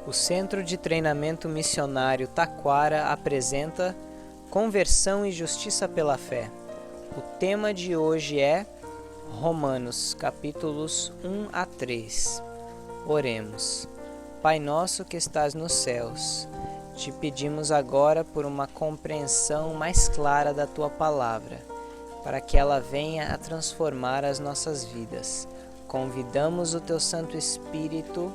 O Centro de Treinamento Missionário Taquara apresenta Conversão e Justiça pela Fé. O tema de hoje é Romanos, capítulos 1 a 3. Oremos. Pai nosso que estás nos céus, te pedimos agora por uma compreensão mais clara da Tua Palavra, para que ela venha a transformar as nossas vidas. Convidamos o Teu Santo Espírito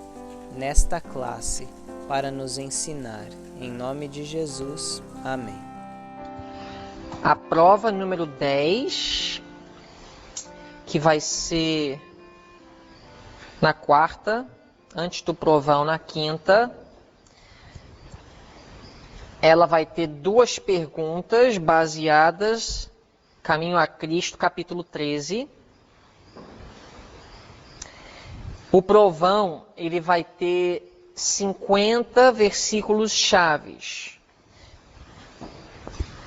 nesta classe para nos ensinar. Em nome de Jesus. Amém. A prova número 10, que vai ser na quarta, antes do provão na quinta, ela vai ter duas perguntas baseadas Caminho a Cristo, capítulo 13. O provão, ele vai ter 50 versículos chaves.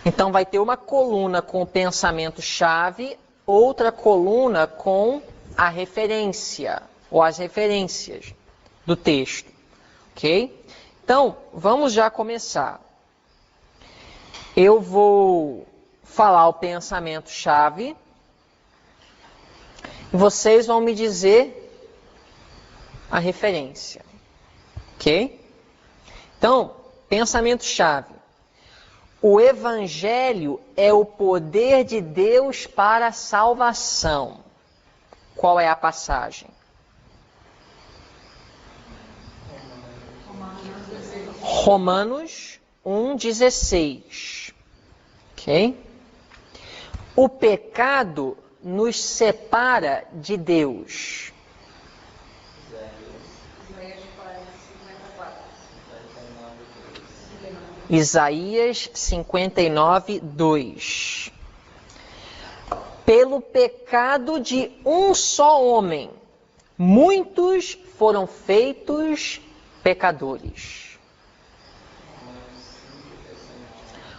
Então vai ter uma coluna com o pensamento chave, outra coluna com a referência, ou as referências do texto, ok? Então, vamos já começar. Eu vou falar o pensamento-chave e vocês vão me dizer a referência, ok? Então, pensamento-chave. O Evangelho é o poder de Deus para a salvação. Qual é a passagem? Romanos 1,16. Ok? O pecado nos separa de Deus. Isaías 59, 2. Pelo pecado de um só homem, muitos foram feitos pecadores.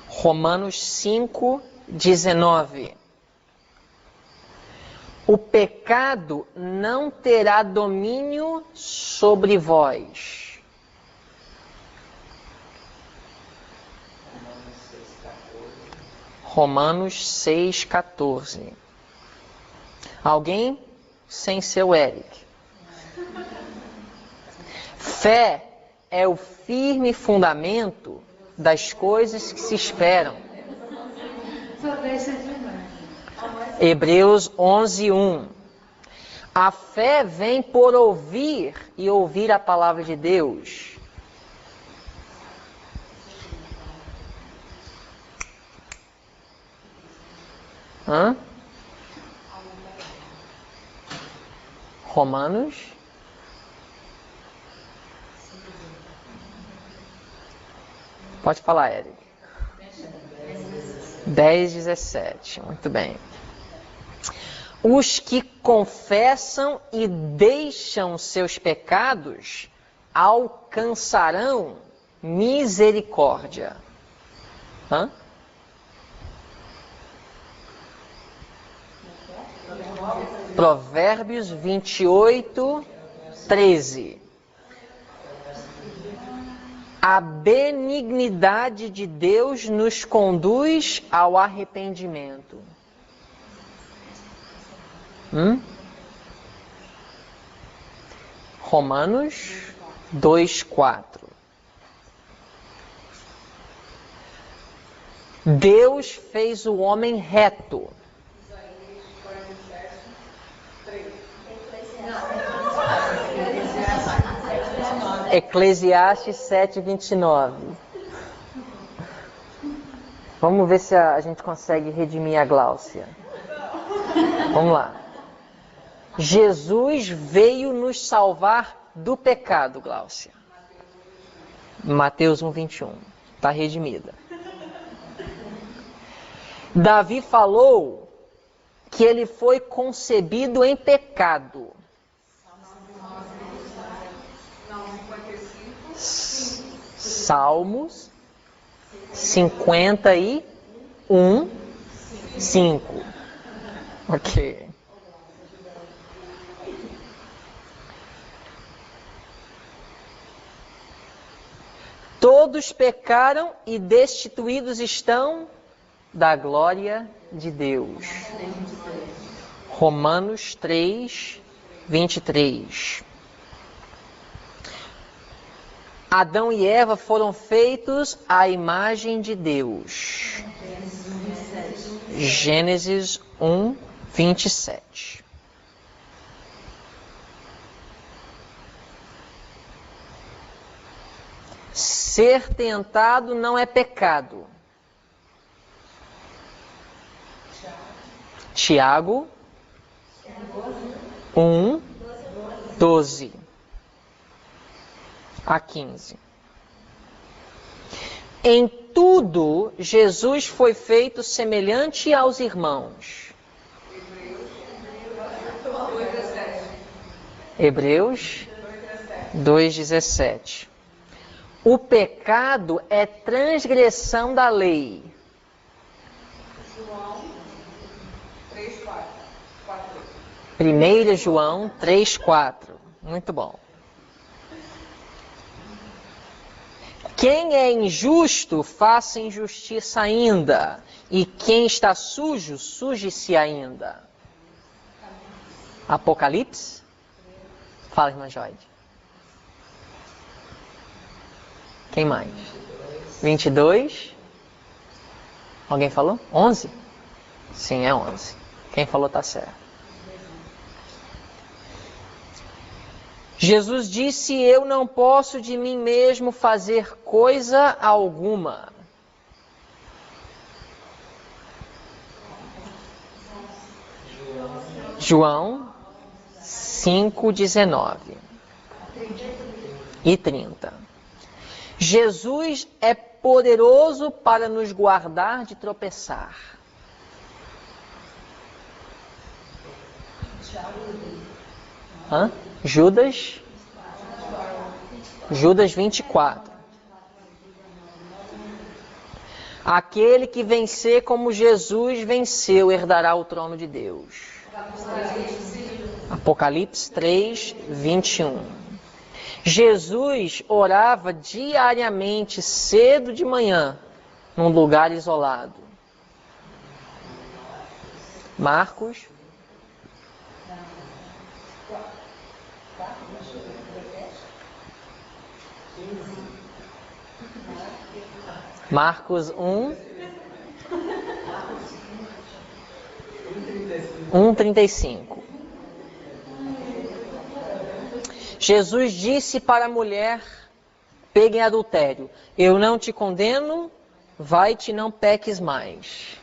Romanos 5, 19. O pecado não terá domínio sobre vós. Romanos 6, 14. Alguém sem ser o Eric? Fé é o firme fundamento das coisas que se esperam. Hebreus 11, 1. A fé vem por ouvir e ouvir a palavra de Deus. Romanos. Pode falar, Eric. 10, 17. Muito bem. Os que confessam e deixam seus pecados alcançarão misericórdia. Provérbios 28, 13. A benignidade de Deus nos conduz ao arrependimento. Romanos 2, 4. Deus fez o homem reto. Eclesiastes 7, 29. Vamos ver se a gente consegue redimir a Gláucia. Vamos lá. Jesus veio nos salvar do pecado, Gláucia. Mateus 1, 21. Está redimida. Davi falou que ele foi concebido em pecado. Salmos 51, 5. Ok. Todos pecaram e destituídos estão da glória de Deus. Romanos 3, 23. Adão e Eva foram feitos à imagem de Deus. Gênesis 1, 27. Ser tentado não é pecado. Tiago 1, 12 a 15. Em tudo, Jesus foi feito semelhante aos irmãos. Hebreus 2,17. O pecado é transgressão da lei. 1 João 3,4. Muito bom. Quem é injusto, faça injustiça ainda. E quem está sujo, suje-se ainda. Apocalipse? Fala, irmã Joide. Quem mais? 22. Alguém falou? 11? Sim, é 11. Quem falou está certo. Jesus disse: eu não posso de mim mesmo fazer coisa alguma. João 5:19 e 30. Jesus é poderoso para nos guardar de tropeçar. Judas 24. Aquele que vencer como Jesus venceu, herdará o trono de Deus. Apocalipse 3, 21. Jesus orava diariamente, cedo de manhã, num lugar isolado. Marcos 1, 1:35. Jesus disse para a mulher pega em adultério: eu não te condeno, vai-te, não peques mais.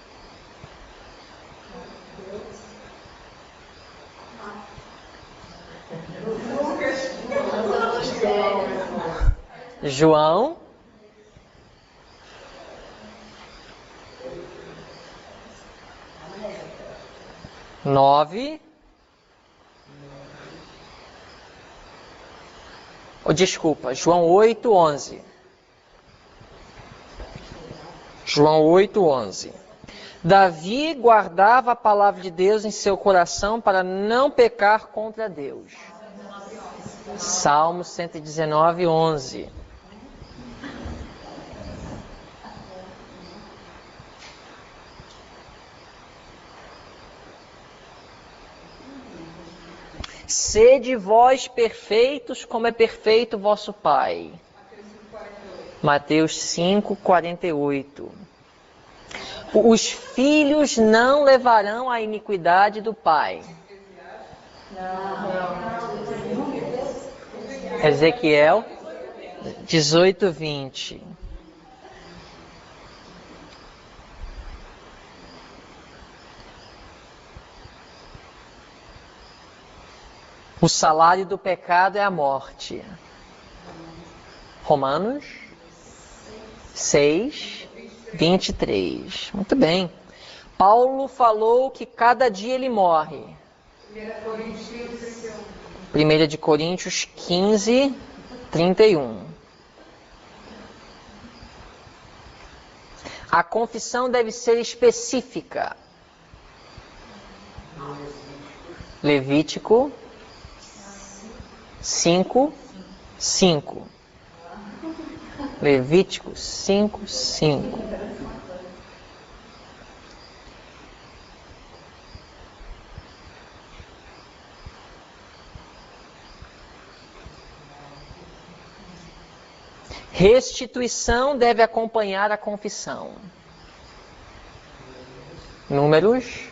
João 9. João 8:11. João 8:11. Davi guardava a palavra de Deus em seu coração para não pecar contra Deus. Salmo 119:11. Sede vós perfeitos, como é perfeito vosso Pai. Mateus 5:48. Os filhos não levarão a iniquidade do pai. Ezequiel 18:20. O salário do pecado é a morte. Romanos 6:23. Muito bem. Paulo falou que cada dia ele morre. 1 de Coríntios 15:31. A confissão deve ser específica. Levítico 5:5. Levítico 5, 5. Restituição deve acompanhar a confissão. Números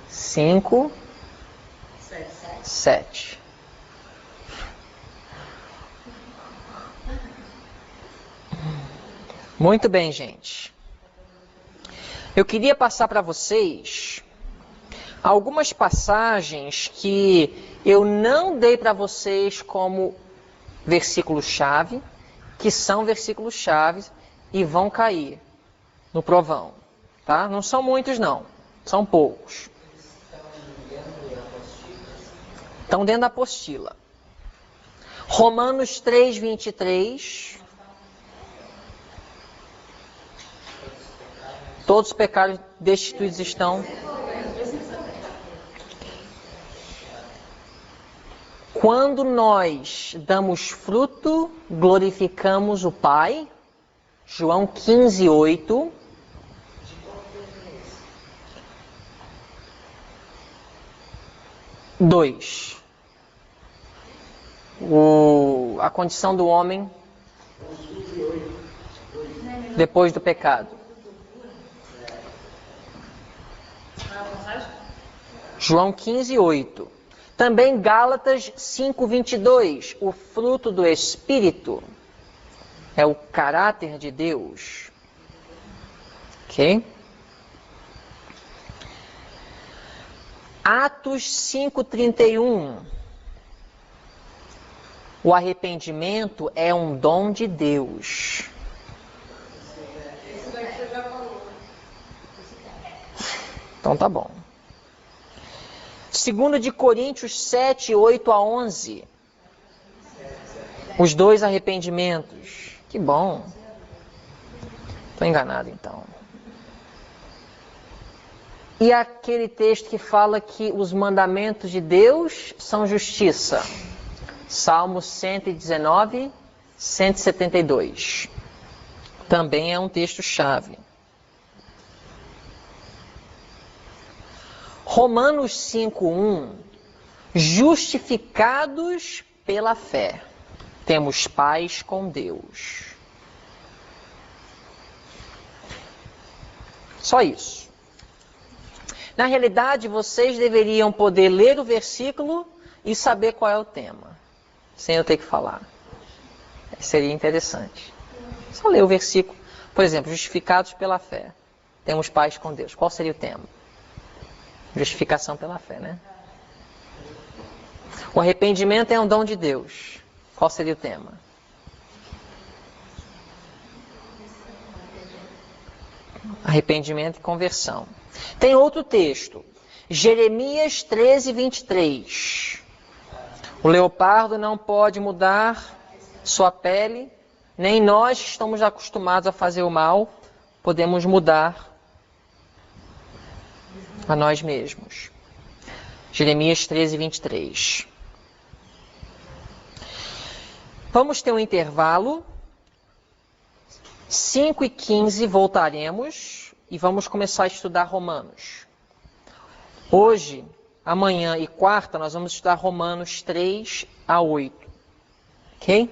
5, 7. Muito bem, gente. Eu queria passar para vocês algumas passagens que eu não dei para vocês como versículos-chave, que são versículos-chave e vão cair no provão. Tá? Não são muitos, não. São poucos. Estão dentro da apostila. Romanos 3, 23. Todos os pecados destituídos estão. Quando nós damos fruto, glorificamos o Pai. João 15, 8. Dois. A condição do homem depois do pecado. João 15, 8. Também Gálatas 5, 22. O fruto do Espírito é o caráter de Deus. Ok? Atos 5, 31. O arrependimento é um dom de Deus. Então tá bom. 2 de Coríntios 7, 8 a 11. Os dois arrependimentos. Que bom. Estou enganado então. E aquele texto que fala que os mandamentos de Deus são justiça. Salmo 119, 172. Também é um texto-chave. Romanos 5:1. Justificados pela fé, temos paz com Deus. Só isso. Na realidade, vocês deveriam poder ler o versículo e saber qual é o tema, sem eu ter que falar. Seria interessante. Só ler o versículo. Por exemplo, justificados pela fé, temos paz com Deus. Qual seria o tema? Justificação pela fé, né? O arrependimento é um dom de Deus. Qual seria o tema? Arrependimento e conversão. Tem outro texto. Jeremias 13, 23. O leopardo não pode mudar sua pele, nem nós que estamos acostumados a fazer o mal, podemos mudar a nós mesmos. Jeremias 13, 23. Vamos ter um intervalo. 5:15 voltaremos e vamos começar a estudar Romanos. Hoje, amanhã e quarta nós vamos estudar Romanos 3 a 8. Ok?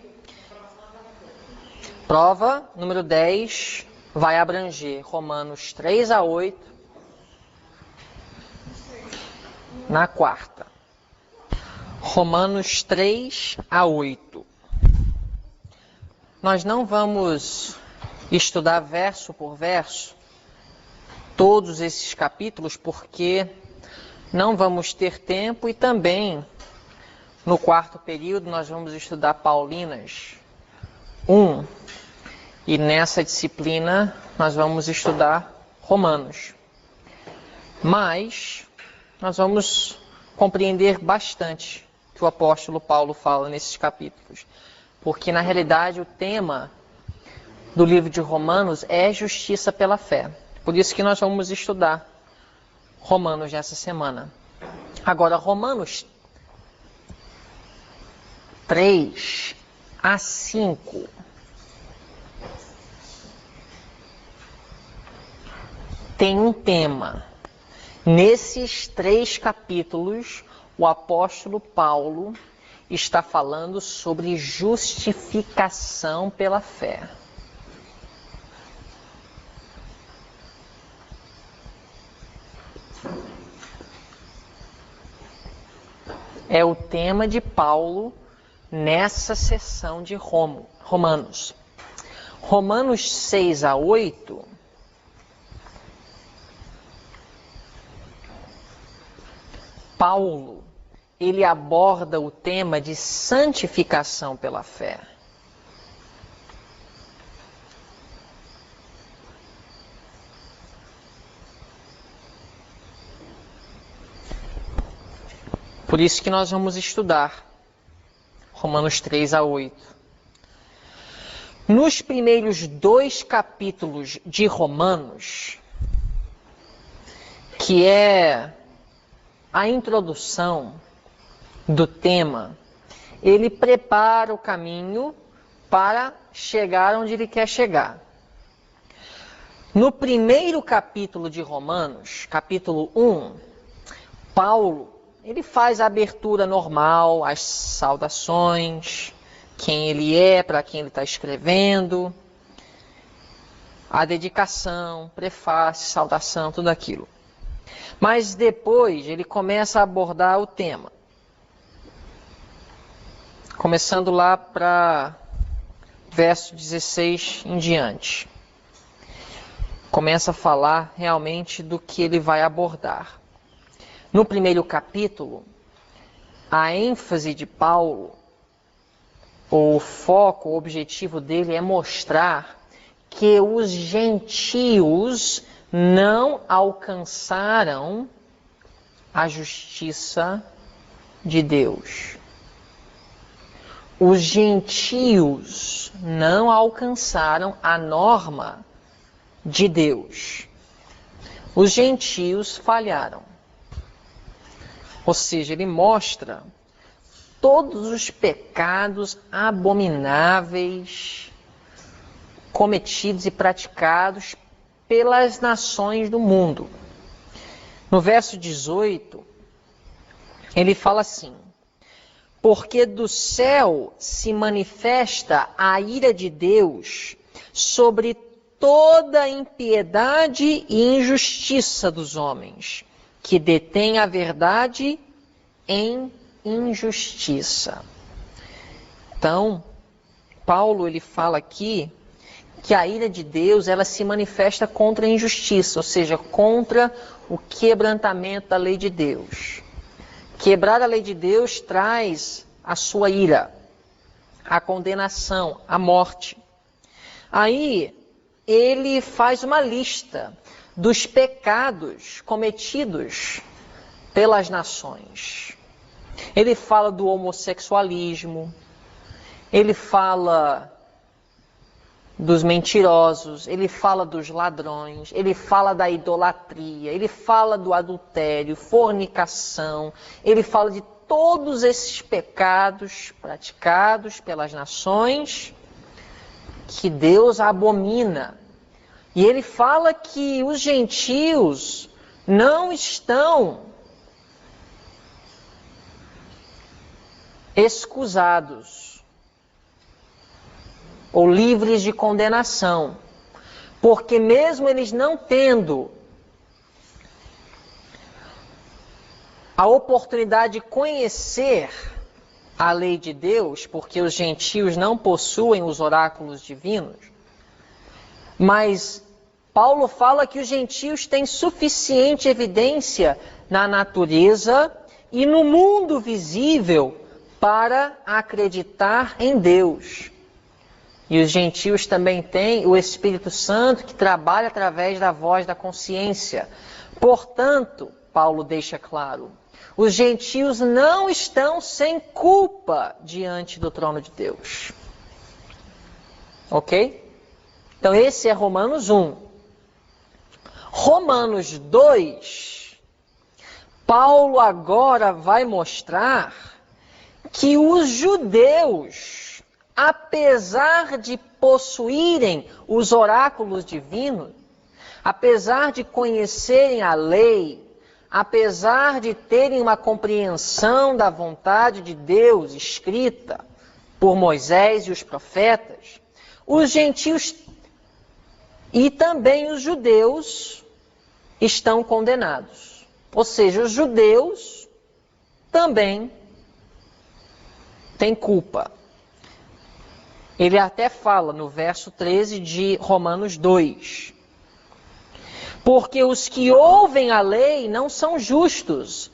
Prova número 10 vai abranger Romanos 3 a 8 na quarta. Romanos 3 a 8. Nós não vamos estudar verso por verso todos esses capítulos, porque não vamos ter tempo, e também no quarto período nós vamos estudar Paulinas 1, e nessa disciplina nós vamos estudar Romanos. Mas nós vamos compreender bastante o que o apóstolo Paulo fala nesses capítulos, porque na realidade o tema do livro de Romanos é justiça pela fé. Por isso que nós vamos estudar Romanos nessa semana. Agora, Romanos 3 a 5. Tem um tema. Nesses 3 capítulos, o apóstolo Paulo está falando sobre justificação pela fé. É o tema de Paulo nessa sessão de Romanos. Romanos 6 a 8, Paulo, ele aborda o tema de santificação pela fé. Por isso que nós vamos estudar Romanos 3 a 8. Nos primeiros 2 capítulos de Romanos, que é a introdução do tema, ele prepara o caminho para chegar onde ele quer chegar. No primeiro capítulo de Romanos, capítulo 1, Paulo, ele faz a abertura normal, as saudações, quem ele é, para quem ele está escrevendo, a dedicação, prefácio, saudação, tudo aquilo. Mas depois ele começa a abordar o tema. Começando lá para verso 16 em diante. Começa a falar realmente do que ele vai abordar. No primeiro capítulo, a ênfase de Paulo, o foco, o objetivo dele é mostrar que os gentios não alcançaram a justiça de Deus. Os gentios não alcançaram a norma de Deus. Os gentios falharam. Ou seja, ele mostra todos os pecados abomináveis cometidos e praticados pelas nações do mundo. No verso 18, ele fala assim: porque do céu se manifesta a ira de Deus sobre toda a impiedade e injustiça dos homens, que detêm a verdade em injustiça. Então, Paulo ele fala aqui que a ira de Deus ela se manifesta contra a injustiça, ou seja, contra o quebrantamento da lei de Deus. Quebrar a lei de Deus traz a sua ira, a condenação, a morte. Aí ele faz uma lista dos pecados cometidos pelas nações. Ele fala do homossexualismo, ele fala dos mentirosos, ele fala dos ladrões, ele fala da idolatria, ele fala do adultério, fornicação, ele fala de todos esses pecados praticados pelas nações que Deus abomina. E ele fala que os gentios não estão excusados ou livres de condenação, porque mesmo eles não tendo a oportunidade de conhecer a lei de Deus, porque os gentios não possuem os oráculos divinos, mas Paulo fala que os gentios têm suficiente evidência na natureza e no mundo visível para acreditar em Deus. E os gentios também têm o Espírito Santo que trabalha através da voz da consciência. Portanto, Paulo deixa claro, os gentios não estão sem culpa diante do trono de Deus. Ok? Então esse é Romanos 1. Romanos 2, Paulo agora vai mostrar que os judeus, apesar de possuírem os oráculos divinos, apesar de conhecerem a lei, apesar de terem uma compreensão da vontade de Deus escrita por Moisés e os profetas, os gentios e também os judeus estão condenados. Ou seja, os judeus também têm culpa. Ele até fala no verso 13 de Romanos 2. Porque os que ouvem a lei não são justos.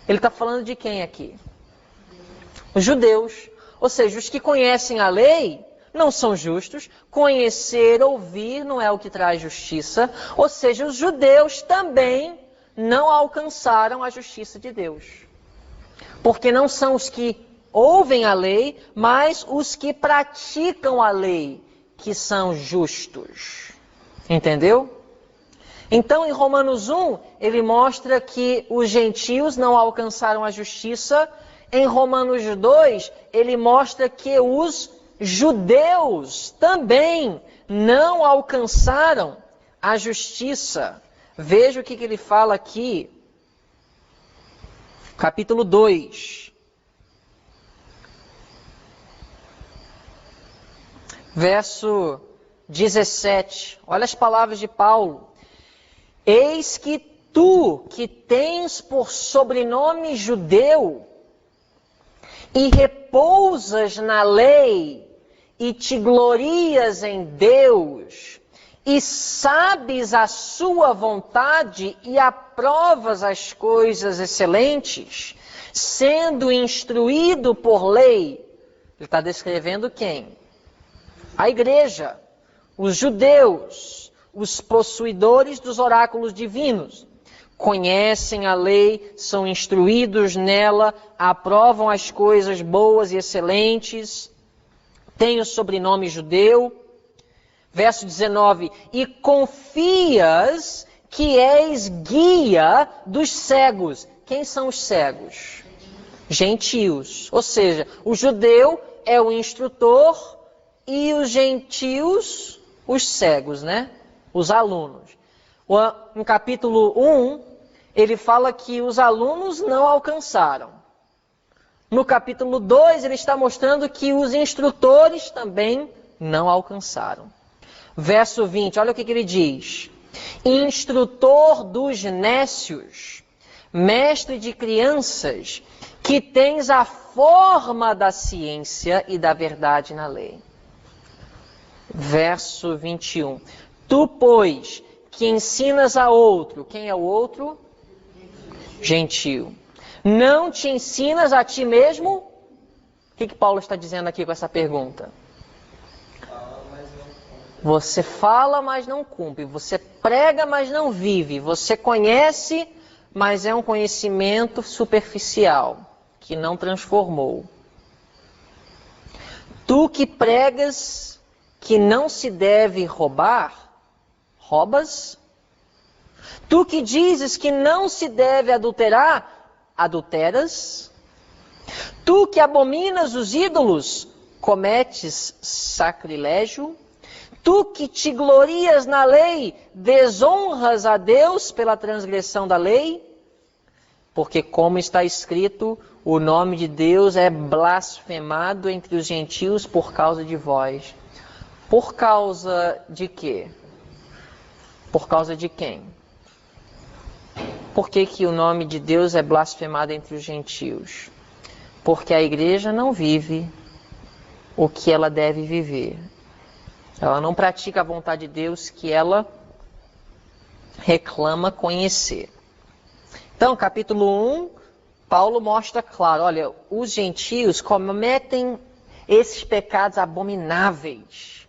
Ele está falando de quem aqui? Os judeus. Ou seja, os que conhecem a lei não são justos. Conhecer, ouvir não é o que traz justiça. Ou seja, os judeus também não alcançaram a justiça de Deus. Porque não são os que ouvem a lei, mas os que praticam a lei que são justos. Entendeu? Então, em Romanos 1, ele mostra que os gentios não alcançaram a justiça. Em Romanos 2, ele mostra que os judeus também não alcançaram a justiça. Veja o que ele fala aqui. Capítulo 2. Verso 17. Olha as palavras de Paulo. Eis que tu, que tens por sobrenome judeu, e repousas na lei, e te glorias em Deus, e sabes a sua vontade, e aprovas as coisas excelentes, sendo instruído por lei. Ele está descrevendo quem? A igreja, os judeus, os possuidores dos oráculos divinos. Conhecem a lei, são instruídos nela, aprovam as coisas boas e excelentes, têm o sobrenome judeu. Verso 19, e confias que és guia dos cegos. Quem são os cegos? Gentios. Ou seja, o judeu é o instrutor e os gentios, os cegos, né? Os alunos. No capítulo 1, ele fala que os alunos não alcançaram. No capítulo 2, ele está mostrando que os instrutores também não alcançaram. Verso 20, olha o que ele diz. Instrutor dos nécios, mestre de crianças, que tens a forma da ciência e da verdade na lei. Verso 21. Tu, pois, que ensinas a outro. Quem é o outro? Gentio. Não te ensinas a ti mesmo? O que Paulo está dizendo aqui com essa pergunta? Você fala, mas não cumpre. Você prega, mas não vive. Você conhece, mas é um conhecimento superficial, que não transformou. Tu que pregas que não se deve roubar, roubas? Tu que dizes que não se deve adulterar, adulteras? Tu que abominas os ídolos, cometes sacrilégio? Tu que te glorias na lei, desonras a Deus pela transgressão da lei? Porque como está escrito, o nome de Deus é blasfemado entre os gentios por causa de vós. Por causa de quê? Por causa de quem? Por que o nome de Deus é blasfemado entre os gentios? Porque a igreja não vive o que ela deve viver. Ela não pratica a vontade de Deus que ela reclama conhecer. Então, capítulo 1, Paulo mostra claro, olha, os gentios cometem esses pecados abomináveis.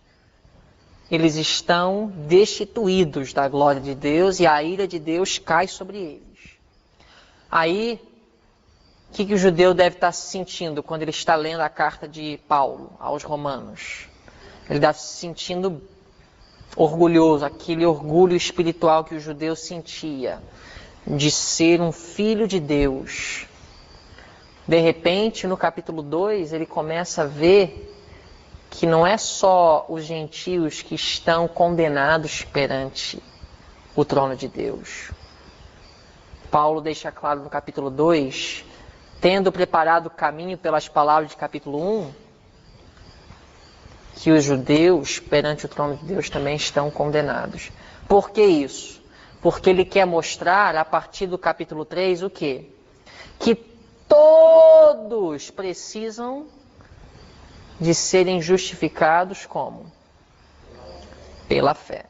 Eles estão destituídos da glória de Deus e a ira de Deus cai sobre eles. Aí, o que o judeu deve estar se sentindo quando ele está lendo a carta de Paulo aos Romanos? Ele deve se sentindo orgulhoso, aquele orgulho espiritual que o judeu sentia de ser um filho de Deus, De repente, no capítulo 2, ele começa a ver que não é só os gentios que estão condenados perante o trono de Deus. Paulo deixa claro no capítulo 2, tendo preparado o caminho pelas palavras de capítulo 1, que os judeus perante o trono de Deus também estão condenados. Por que isso? Porque ele quer mostrar, a partir do capítulo 3, o quê? Que todos precisam de serem justificados como? Pela fé.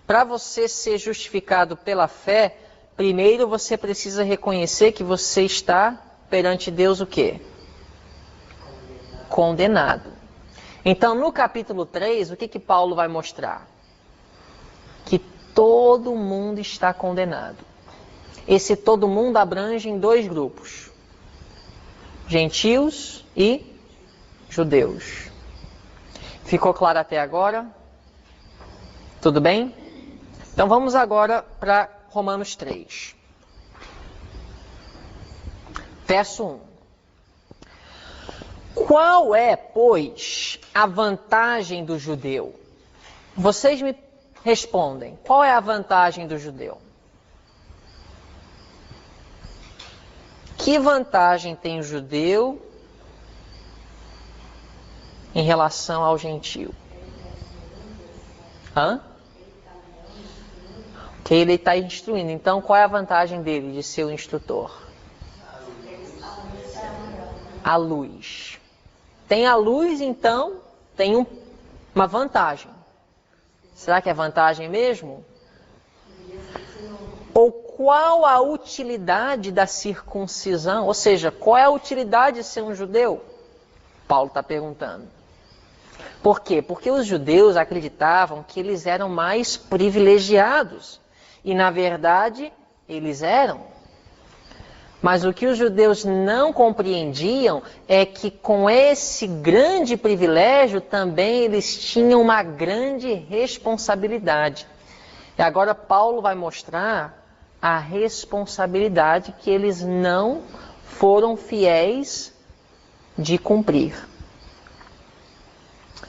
Para você ser justificado pela fé, primeiro você precisa reconhecer que você está perante Deus o quê? Condenado. Então, no capítulo 3, o que Paulo vai mostrar? Que todo mundo está condenado. Esse todo mundo abrange em dois grupos: gentios e judeus. Ficou claro até agora? Tudo bem? Então vamos agora para Romanos 3. Verso 1. Qual é, pois, a vantagem do judeu? Vocês me respondem. Qual é a vantagem do judeu? Que vantagem tem o judeu em relação ao gentio? Que ele está instruindo. Então, qual é a vantagem dele de ser o instrutor? A luz. Tem a luz, então, tem uma vantagem. Será que é vantagem mesmo? Ou qual a utilidade da circuncisão? Ou seja, qual é a utilidade de ser um judeu? Paulo está perguntando. Por quê? Porque os judeus acreditavam que eles eram mais privilegiados. E, na verdade, eles eram. Mas o que os judeus não compreendiam é que com esse grande privilégio também eles tinham uma grande responsabilidade. E agora Paulo vai mostrar a responsabilidade que eles não foram fiéis de cumprir.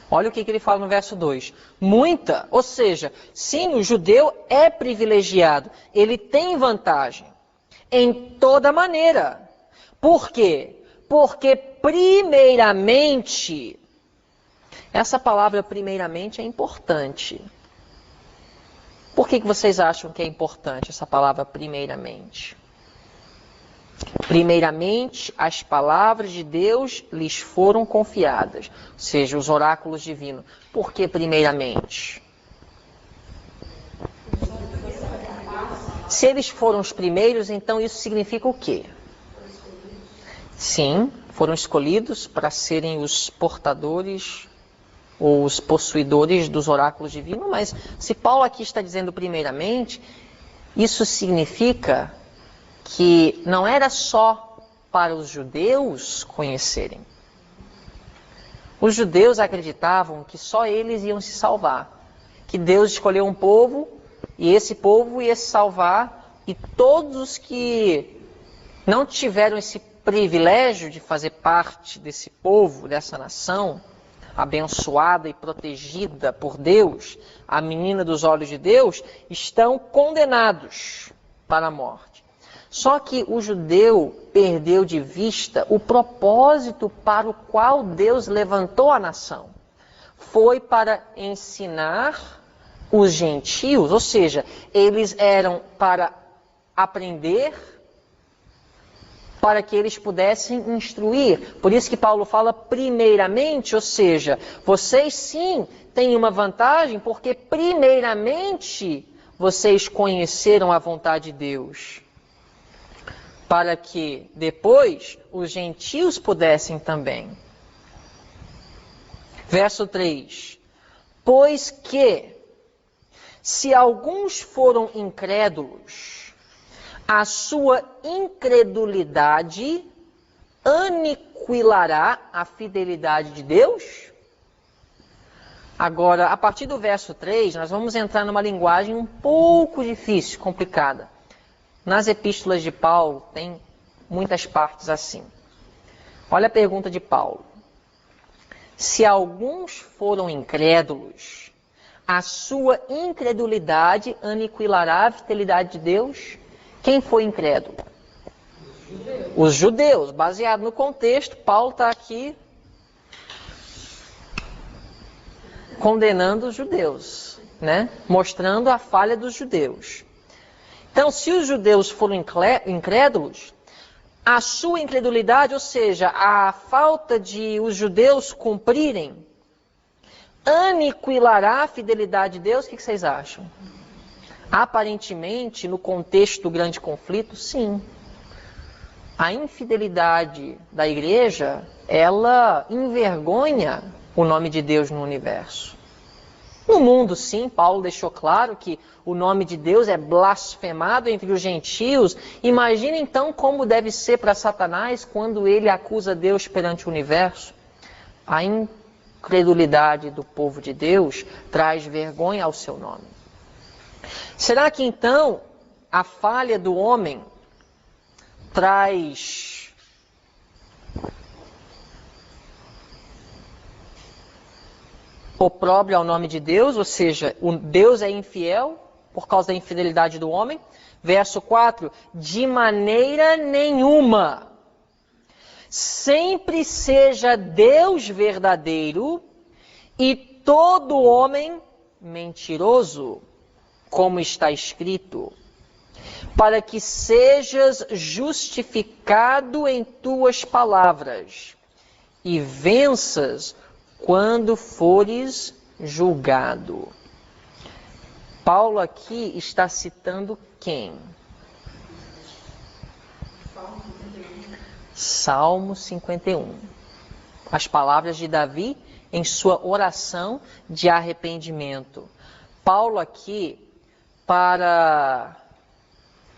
Olha o que ele fala no verso 2. Muita, ou seja, sim, o judeu é privilegiado, ele tem vantagem em toda maneira. Por quê? Porque primeiramente, essa palavra primeiramente é importante. Por que vocês acham que é importante essa palavra primeiramente? Primeiramente, as palavras de Deus lhes foram confiadas, ou seja, os oráculos divinos. Por que primeiramente? Se eles foram os primeiros, então isso significa o quê? Sim, foram escolhidos para serem os portadores ou os possuidores dos oráculos divinos, mas se Paulo aqui está dizendo primeiramente, isso significa que não era só para os judeus conhecerem. Os judeus acreditavam que só eles iam se salvar, que Deus escolheu um povo e esse povo ia se salvar, e todos os que não tiveram esse privilégio de fazer parte desse povo, dessa nação abençoada e protegida por Deus, a menina dos olhos de Deus, estão condenados para a morte. Só que o judeu perdeu de vista o propósito para o qual Deus levantou a nação. Foi para ensinar os gentios, ou seja, eles eram para aprender, para que eles pudessem instruir. Por isso que Paulo fala primeiramente, ou seja, vocês sim têm uma vantagem, porque primeiramente vocês conheceram a vontade de Deus, para que depois os gentios pudessem também. Verso 3. Pois que, se alguns foram incrédulos, a sua incredulidade aniquilará a fidelidade de Deus? Agora, a partir do verso 3, nós vamos entrar numa linguagem um pouco difícil, complicada. Nas epístolas de Paulo, tem muitas partes assim. Olha a pergunta de Paulo. Se alguns foram incrédulos, a sua incredulidade aniquilará a fidelidade de Deus? Quem foi incrédulo? Os judeus. Baseado no contexto, Paulo está aqui condenando os judeus, né? Mostrando a falha dos judeus. Então, se os judeus foram incrédulos, a sua incredulidade, ou seja, a falta de os judeus cumprirem, aniquilará a fidelidade de Deus? O que vocês acham? Aparentemente, no contexto do grande conflito, sim. A infidelidade da igreja, ela envergonha o nome de Deus no universo. No mundo, sim, Paulo deixou claro que o nome de Deus é blasfemado entre os gentios. Imagina então como deve ser para Satanás quando ele acusa Deus perante o universo. A incredulidade do povo de Deus traz vergonha ao seu nome. Será que então a falha do homem traz opróbrio ao nome de Deus, ou seja, o Deus é infiel por causa da infidelidade do homem? Verso 4, de maneira nenhuma. Sempre seja Deus verdadeiro e todo homem mentiroso, como está escrito, para que sejas justificado em tuas palavras e venças quando fores julgado. Paulo aqui está citando quem? Salmo 51. As palavras de Davi em sua oração de arrependimento. Paulo aqui, para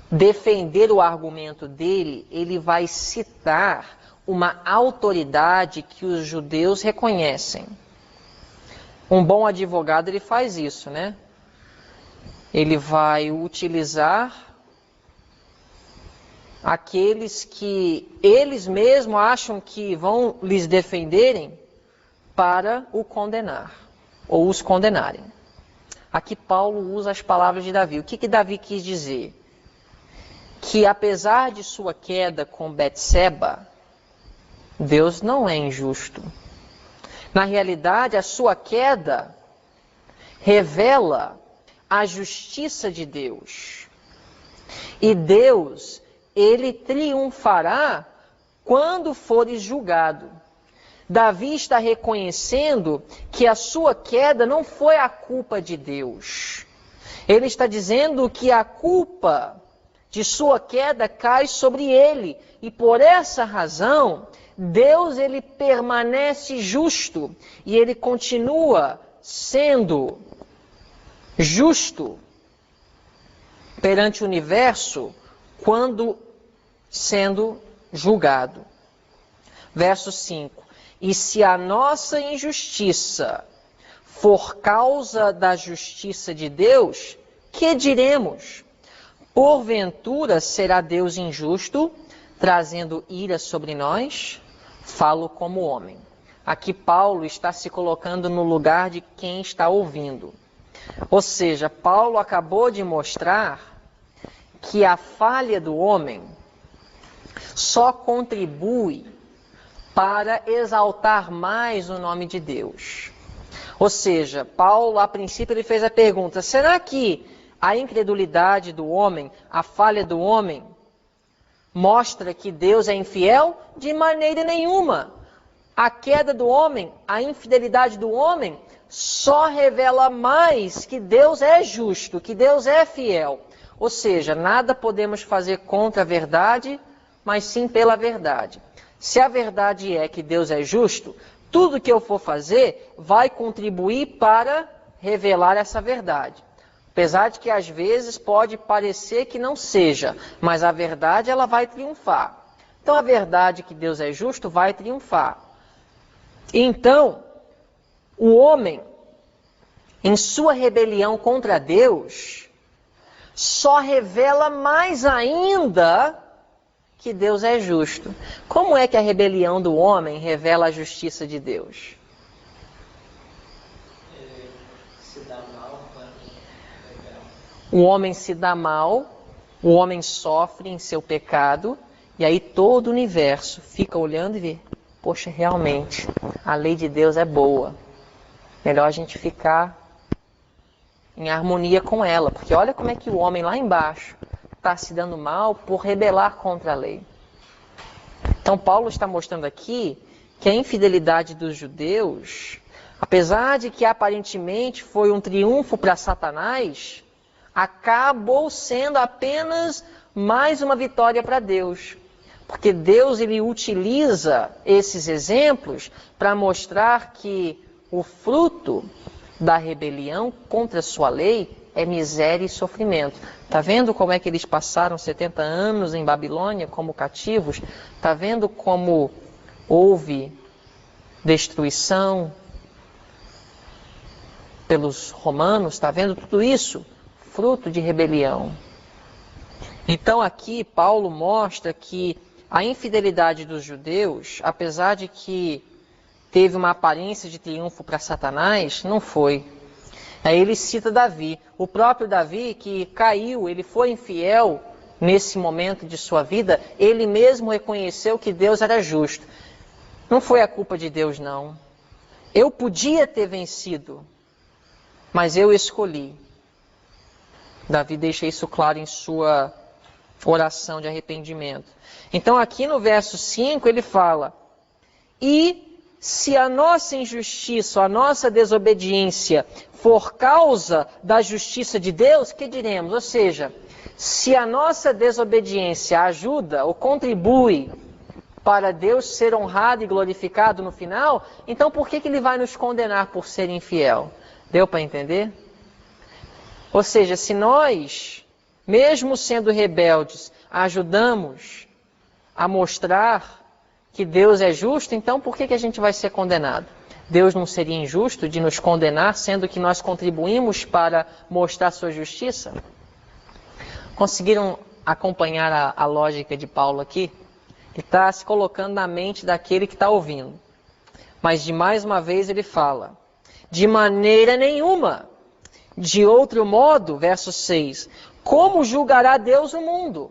defender o argumento dele, ele vai citar uma autoridade que os judeus reconhecem. Um bom advogado, ele faz isso, né? Ele vai utilizar aqueles que eles mesmos acham que vão lhes defenderem para o condenar, ou os condenarem. Aqui Paulo usa as palavras de Davi. O que Davi quis dizer? Que apesar de sua queda com Betseba, Deus não é injusto. Na realidade, a sua queda revela a justiça de Deus. E Deus, ele triunfará quando fores julgado. Davi está reconhecendo que a sua queda não foi a culpa de Deus. Ele está dizendo que a culpa de sua queda cai sobre ele. E por essa razão, Deus ele permanece justo e ele continua sendo justo perante o universo quando sendo julgado. Verso 5. E se a nossa injustiça for causa da justiça de Deus, que diremos? Porventura será Deus injusto, trazendo ira sobre nós? Falo como homem. Aqui Paulo está se colocando no lugar de quem está ouvindo. Ou seja, Paulo acabou de mostrar que a falha do homem só contribui para exaltar mais o nome de Deus. Ou seja, Paulo, a princípio, ele fez a pergunta: será que a incredulidade do homem, a falha do homem, mostra que Deus é infiel? De maneira nenhuma. A queda do homem, a infidelidade do homem, só revela mais que Deus é justo, que Deus é fiel. Ou seja, nada podemos fazer contra a verdade, mas sim pela verdade. Se a verdade é que Deus é justo, tudo que eu for fazer vai contribuir para revelar essa verdade. Apesar de que às vezes pode parecer que não seja, mas a verdade ela vai triunfar. Então a verdade que Deus é justo vai triunfar. Então, o homem, em sua rebelião contra Deus, só revela mais ainda que Deus é justo. Como é que a rebelião do homem revela a justiça de Deus? O homem se dá mal, o homem sofre em seu pecado, e aí todo o universo fica olhando e vê, poxa, realmente, a lei de Deus é boa. Melhor a gente ficar em harmonia com ela, porque olha como é que o homem lá embaixo está se dando mal por rebelar contra a lei. Então Paulo está mostrando aqui que a infidelidade dos judeus, apesar de que aparentemente foi um triunfo para Satanás, acabou sendo apenas mais uma vitória para Deus. Porque Deus ele utiliza esses exemplos para mostrar que o fruto da rebelião contra a sua lei é miséria e sofrimento. Está vendo como é que eles passaram 70 anos em Babilônia como cativos? Está vendo como houve destruição pelos romanos? Está vendo tudo isso? Fruto de rebelião. Então aqui Paulo mostra que a infidelidade dos judeus, apesar de que teve uma aparência de triunfo para Satanás, não foi. Aí ele cita Davi. O próprio Davi que caiu, ele foi infiel nesse momento de sua vida, ele mesmo reconheceu que Deus era justo. Não foi a culpa de Deus, não. Eu podia ter vencido, mas eu escolhi. Davi deixa isso claro em sua oração de arrependimento. Então aqui no verso 5 ele fala: e se a nossa injustiça, a nossa desobediência for causa da justiça de Deus, que diremos? Ou seja, se a nossa desobediência ajuda ou contribui para Deus ser honrado e glorificado no final, então por que ele vai nos condenar por ser infiel? Deu para entender? Ou seja, se nós, mesmo sendo rebeldes, ajudamos a mostrar que Deus é justo, então por que a gente vai ser condenado? Deus não seria injusto de nos condenar, sendo que nós contribuímos para mostrar sua justiça? Conseguiram acompanhar a lógica de Paulo aqui? Ele está se colocando na mente daquele que está ouvindo. Mas de mais uma vez ele fala: de maneira nenhuma. De outro modo, verso 6, como julgará Deus o mundo?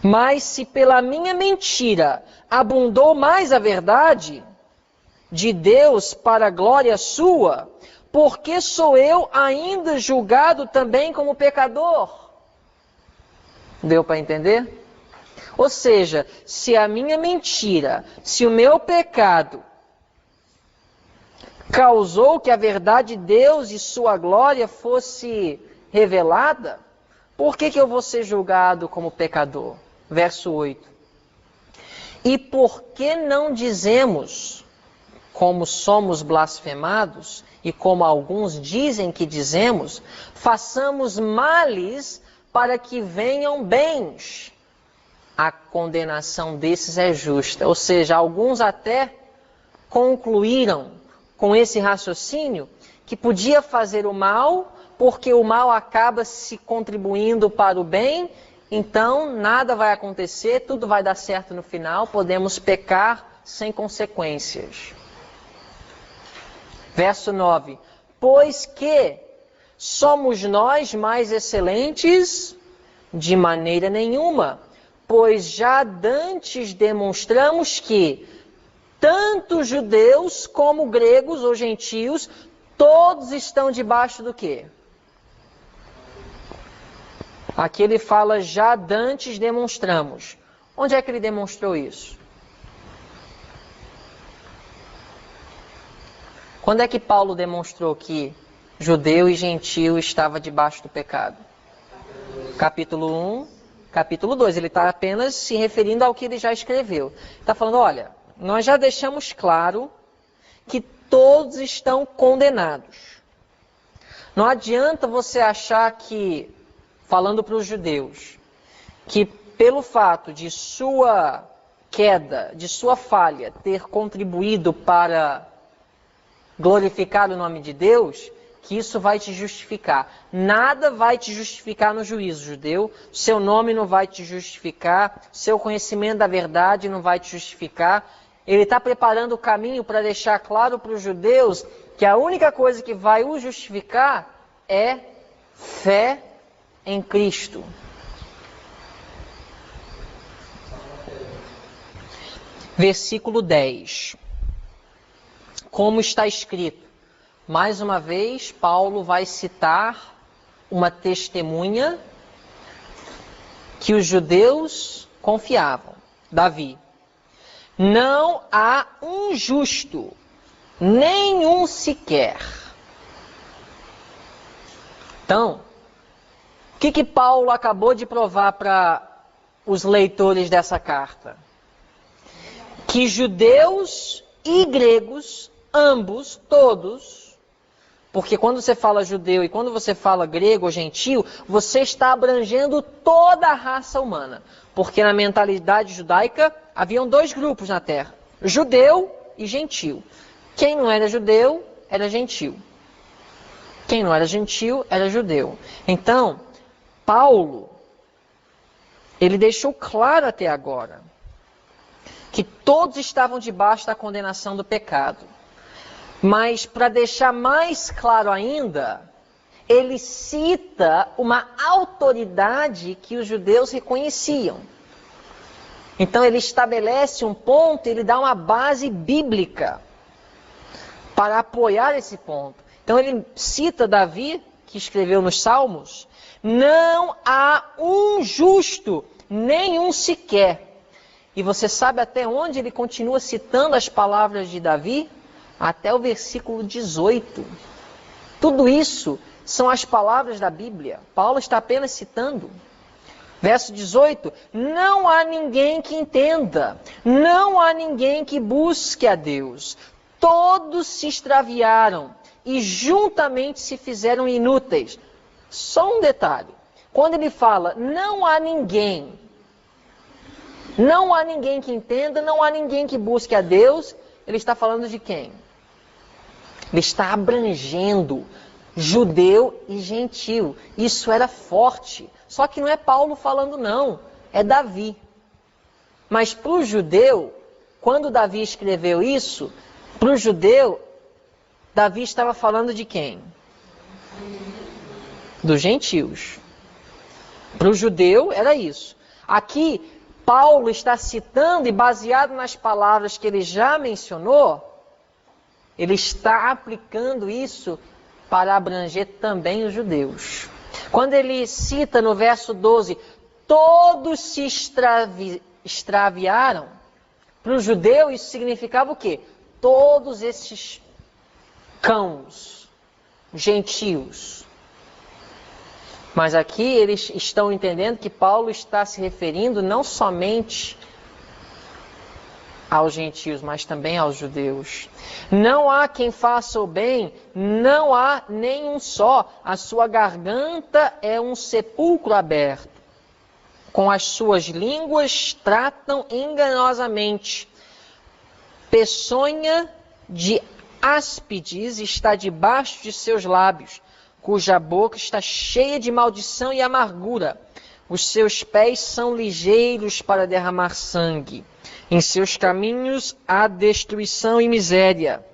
Mas se pela minha mentira abundou mais a verdade de Deus para a glória sua, por que sou eu ainda julgado também como pecador? Deu para entender? Ou seja, se a minha mentira, se o meu pecado causou que a verdade de Deus e sua glória fosse revelada, por que eu vou ser julgado como pecador? Verso 8. E por que não dizemos, como somos blasfemados, e como alguns dizem que dizemos, façamos males para que venham bens? A condenação desses é justa. Ou seja, alguns até concluíram com esse raciocínio que podia fazer o mal, porque o mal acaba se contribuindo para o bem, então nada vai acontecer, tudo vai dar certo no final, podemos pecar sem consequências. Verso 9. Pois que somos nós mais excelentes? De maneira nenhuma, pois já dantes demonstramos que tanto judeus como gregos ou gentios, todos estão debaixo do quê? Aqui ele fala, já dantes demonstramos. Onde é que ele demonstrou isso? Quando é que Paulo demonstrou que judeu e gentio estava debaixo do pecado? Capítulo 1, capítulo 2. Ele está apenas se referindo ao que ele já escreveu. Está falando, olha, nós já deixamos claro que todos estão condenados. Não adianta você achar que, falando para os judeus, que pelo fato de sua queda, de sua falha, ter contribuído para glorificar o nome de Deus, que isso vai te justificar. Nada vai te justificar no juízo, judeu. Seu nome não vai te justificar. Seu conhecimento da verdade não vai te justificar. Ele está preparando o caminho para deixar claro para os judeus que a única coisa que vai o justificar é fé em Cristo. Versículo 10. Como está escrito? Mais uma vez, Paulo vai citar uma testemunha que os judeus confiavam. Davi. Não há um justo, nenhum sequer. Então, o que Paulo acabou de provar para os leitores dessa carta? Que judeus e gregos, ambos, todos, porque quando você fala judeu e quando você fala grego ou gentio, você está abrangendo toda a raça humana. Porque na mentalidade judaica, haviam dois grupos na terra, judeu e gentio. Quem não era judeu, era gentio. Quem não era gentio, era judeu. Então, Paulo, ele deixou claro até agora, que todos estavam debaixo da condenação do pecado. Mas, para deixar mais claro ainda, ele cita uma autoridade que os judeus reconheciam. Então, ele estabelece um ponto, ele dá uma base bíblica para apoiar esse ponto. Então, ele cita Davi, que escreveu nos Salmos, não há um justo, nenhum sequer. E você sabe até onde ele continua citando as palavras de Davi? Até o versículo 18. Tudo isso são as palavras da Bíblia. Paulo está apenas citando. Verso 18. Não há ninguém que entenda. Não há ninguém que busque a Deus. Todos se extraviaram e juntamente se fizeram inúteis. Só um detalhe. Quando ele fala, não há ninguém que entenda, não há ninguém que busque a Deus, ele está falando de quem? Ele está abrangendo judeu e gentio. Isso era forte. Só que não é Paulo falando não, é Davi. Mas para o judeu, quando Davi escreveu isso, para o judeu, Davi estava falando de quem? Dos gentios. Para o judeu era isso. Aqui, Paulo está citando e baseado nas palavras que ele já mencionou, ele está aplicando isso para abranger também os judeus. Quando ele cita no verso 12, todos se extraviaram, para o judeu isso significava o quê? Todos esses cãos, gentios. Mas aqui eles estão entendendo que Paulo está se referindo não somente aos gentios, mas também aos judeus. Não há quem faça o bem, não há nenhum só. A sua garganta é um sepulcro aberto. Com as suas línguas tratam enganosamente. Peçonha de áspides está debaixo de seus lábios, cuja boca está cheia de maldição e amargura. Os seus pés são ligeiros para derramar sangue. Em seus caminhos há destruição e miséria.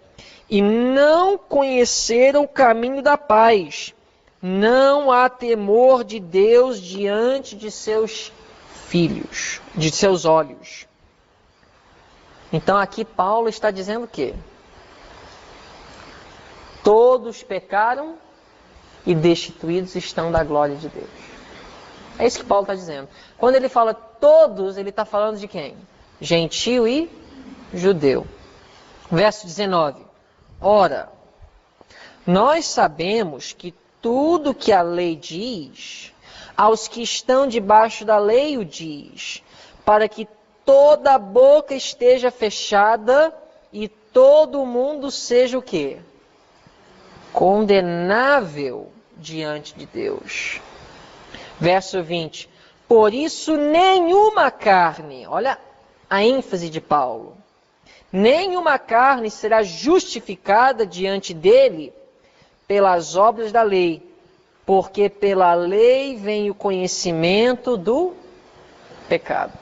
E não conheceram o caminho da paz. Não há temor de Deus diante de seus filhos, de seus olhos. Então aqui Paulo está dizendo o quê? Todos pecaram e destituídos estão da glória de Deus. É isso que Paulo está dizendo. Quando ele fala todos, ele está falando de quem? Gentio e judeu. Verso 19. Ora, nós sabemos que tudo que a lei diz, aos que estão debaixo da lei o diz, para que toda a boca esteja fechada e todo mundo seja o quê? Condenável diante de Deus. Verso 20. Por isso nenhuma carne, olha a ênfase de Paulo, nenhuma carne será justificada diante dele pelas obras da lei, porque pela lei vem o conhecimento do pecado.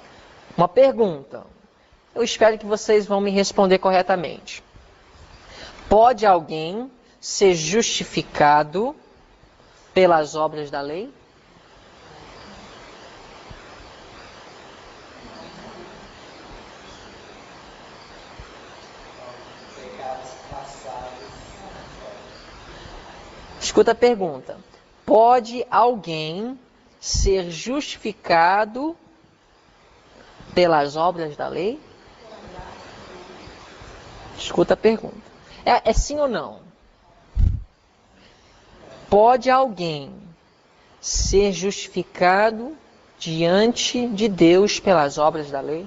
Uma pergunta. Eu espero que vocês vão me responder corretamente. Pode alguém ser justificado pelas obras da lei? Escuta a pergunta. Pode alguém ser justificado pelas obras da lei? Escuta a pergunta. É sim ou não? Pode alguém ser justificado diante de Deus pelas obras da lei?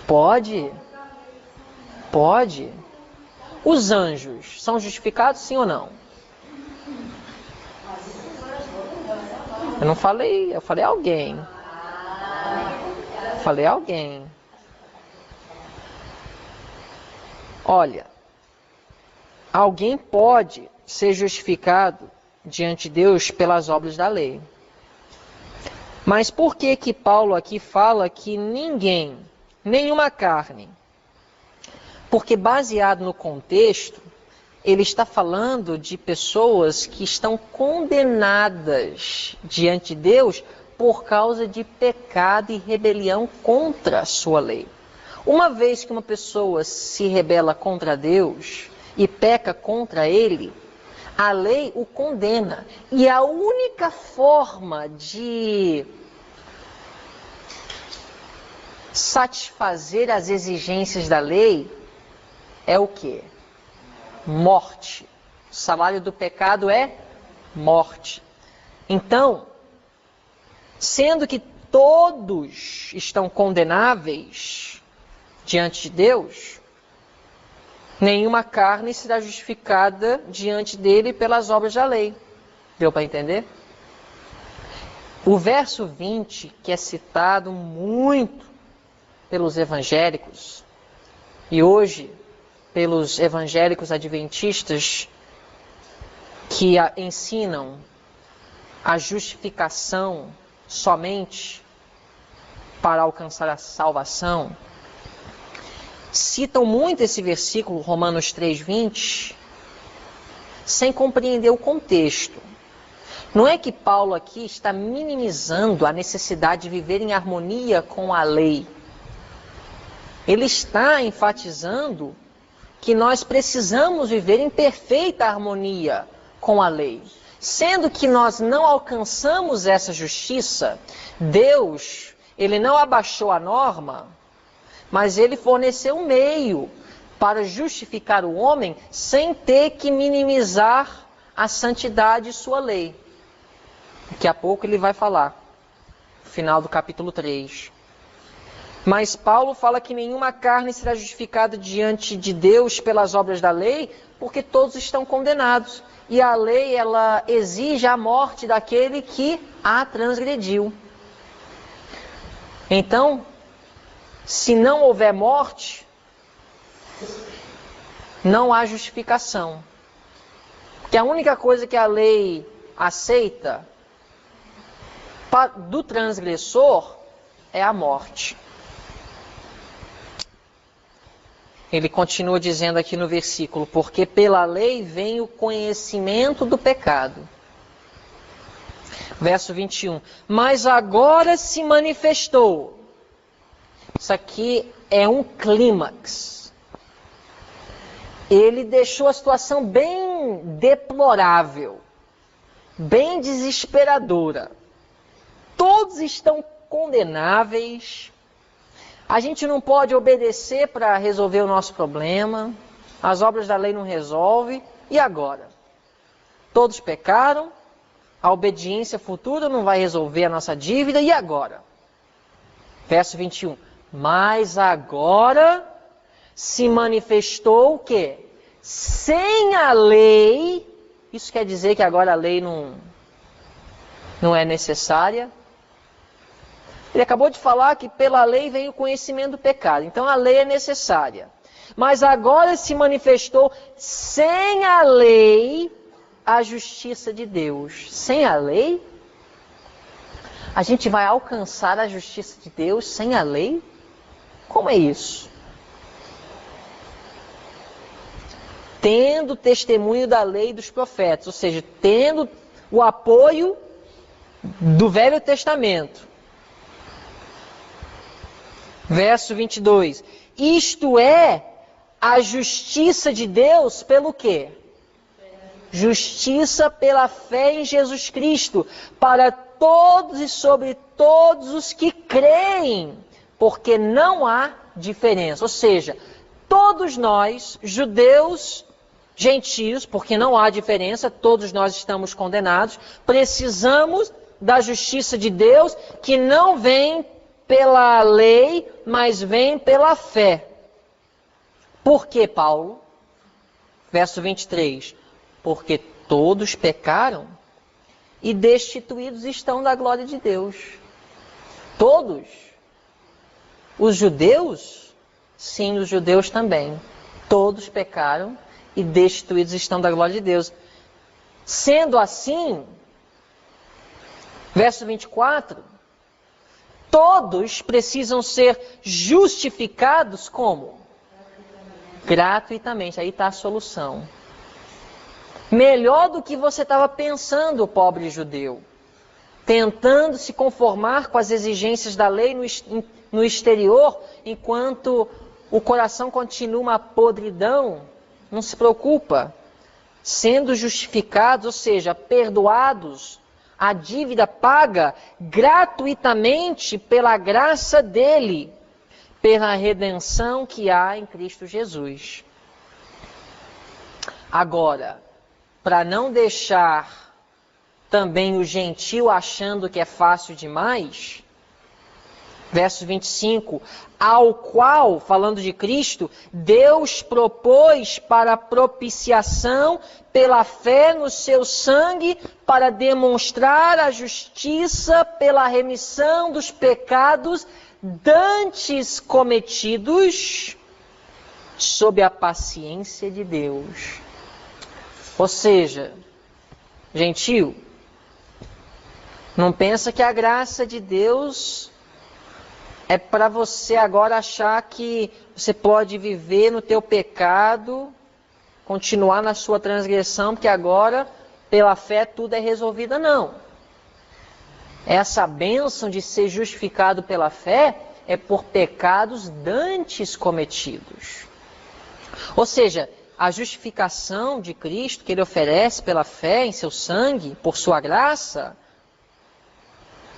Pode. Pode. Os anjos são justificados, sim ou não? Eu não falei, eu falei alguém. Falei alguém. Olha, alguém pode ser justificado diante de Deus pelas obras da lei. Mas por que que Paulo aqui fala que ninguém, nenhuma carne? Porque baseado no contexto, ele está falando de pessoas que estão condenadas diante de Deus por causa de pecado e rebelião contra a sua lei. Uma vez que uma pessoa se rebela contra Deus e peca contra Ele, a lei o condena. E a única forma de satisfazer as exigências da lei é o quê? Morte. O salário do pecado é morte. Então, sendo que todos estão condenáveis diante de Deus, nenhuma carne será justificada diante dele pelas obras da lei. Deu para entender? O verso 20, que é citado muito pelos evangélicos, e hoje pelos evangélicos adventistas que ensinam a justificação somente para alcançar a salvação, citam muito esse versículo, Romanos 3:20, sem compreender o contexto. Não é que Paulo aqui está minimizando a necessidade de viver em harmonia com a lei. Ele está enfatizando que nós precisamos viver em perfeita harmonia com a lei. Sendo que nós não alcançamos essa justiça, Deus, Ele não abaixou a norma, mas Ele forneceu um meio para justificar o homem sem ter que minimizar a santidade de sua lei. Daqui a pouco ele vai falar, no final do capítulo 3. Mas Paulo fala que nenhuma carne será justificada diante de Deus pelas obras da lei, porque todos estão condenados. E a lei, ela exige a morte daquele que a transgrediu. Então, se não houver morte, não há justificação. Porque a única coisa que a lei aceita do transgressor é a morte. Ele continua dizendo aqui no versículo, porque pela lei vem o conhecimento do pecado. Verso 21. Mas agora se manifestou. Isso aqui é um clímax. Ele deixou a situação bem deplorável, bem desesperadora. Todos estão condenáveis. A gente não pode obedecer para resolver o nosso problema. As obras da lei não resolvem. E agora? Todos pecaram. A obediência futura não vai resolver a nossa dívida. E agora? Verso 21. Mas agora se manifestou o quê? Sem a lei. Isso quer dizer que agora a lei não é necessária. Ele acabou de falar que pela lei vem o conhecimento do pecado. Então a lei é necessária. Mas agora se manifestou sem a lei a justiça de Deus. Sem a lei, a gente vai alcançar a justiça de Deus sem a lei? Como é isso? Tendo testemunho da lei e dos profetas, ou seja, tendo o apoio do Velho Testamento. Verso 22. Isto é a justiça de Deus pelo quê? Justiça pela fé em Jesus Cristo, para todos e sobre todos os que creem, porque não há diferença. Ou seja, todos nós, judeus, gentios, porque não há diferença, todos nós estamos condenados, precisamos da justiça de Deus, que não vem pela lei, mas vem pela fé. Por que, Paulo? Verso 23. Porque todos pecaram e destituídos estão da glória de Deus. Todos. Os judeus? Sim, os judeus também. Todos pecaram e destituídos estão da glória de Deus. Sendo assim, verso 24, todos precisam ser justificados como? Gratuitamente. Aí está a solução. Melhor do que você estava pensando, pobre judeu. Tentando se conformar com as exigências da lei no exterior, enquanto o coração continua uma podridão. Não se preocupa. Sendo justificados, ou seja, perdoados, a dívida paga gratuitamente pela graça dele, pela redenção que há em Cristo Jesus. Agora, para não deixar também o gentio achando que é fácil demais, verso 25, ao qual, falando de Cristo, Deus propôs para propiciação pela fé no seu sangue, para demonstrar a justiça pela remissão dos pecados dantes cometidos sob a paciência de Deus. Ou seja, gentio, não pensa que a graça de Deus é para você agora achar que você pode viver no teu pecado, continuar na sua transgressão, porque agora, pela fé, tudo é resolvido. Não. Essa bênção de ser justificado pela fé é por pecados dantes cometidos. Ou seja, a justificação de Cristo que Ele oferece pela fé em seu sangue, por sua graça,